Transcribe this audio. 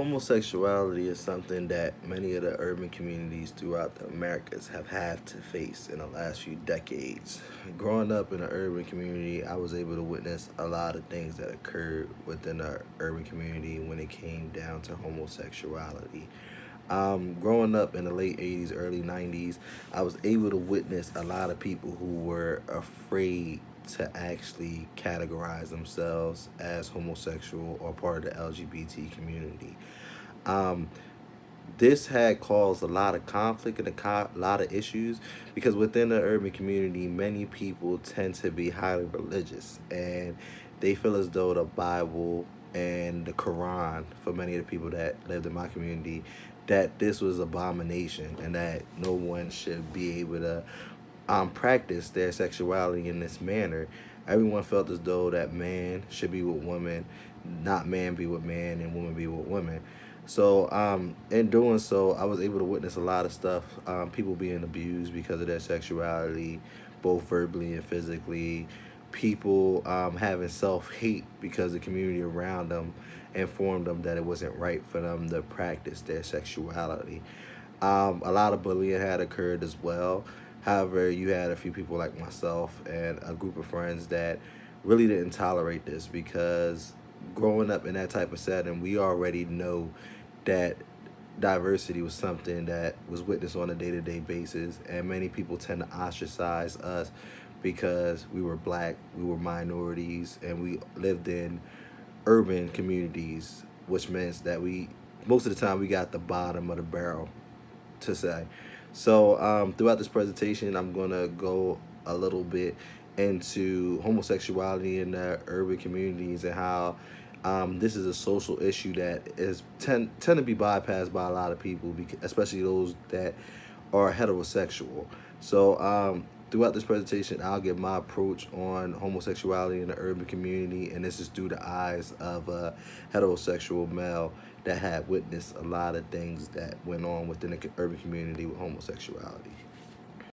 Homosexuality is something that many of the urban communities throughout the Americas have had to face in the last few decades. Growing up in an urban community, I was able to witness a lot of things that occurred within the urban community when it came down to homosexuality. Growing up in the late 80s, early 90s, I was able to witness a lot of people who were afraid to actually categorize themselves as homosexual or part of the LGBT community. Um, this had caused a lot of conflict and lot of issues because within the urban community, many people tend to be highly religious and they feel as though the Bible and the Quran, for many of the people that lived in my community, that this was abomination and that no one should be able to practice their sexuality in this manner. Everyone felt as though that man should be with woman, not man be with man, and woman be with women. So, in doing so, I was able to witness a lot of stuff. People being abused because of their sexuality, both verbally and physically. People having self hate because the community around them informed them that it wasn't right for them to practice their sexuality. A lot of bullying had occurred as well. However, you had a few people like myself and a group of friends that really didn't tolerate this because growing up in that type of setting, we already know that diversity was something that was witnessed on a day-to-day basis, and many people tend to ostracize us because we were black, we were minorities, and we lived in urban communities, which means that we most of the time we got the bottom of the barrel to say. So throughout this presentation, I'm gonna go a little bit into homosexuality in the urban communities and how this is a social issue that is tend to be bypassed by a lot of people, especially those that are heterosexual. So throughout this presentation, I'll give my approach on homosexuality in the urban community, and this is through the eyes of a heterosexual male that had witnessed a lot of things that went on within the urban community with homosexuality.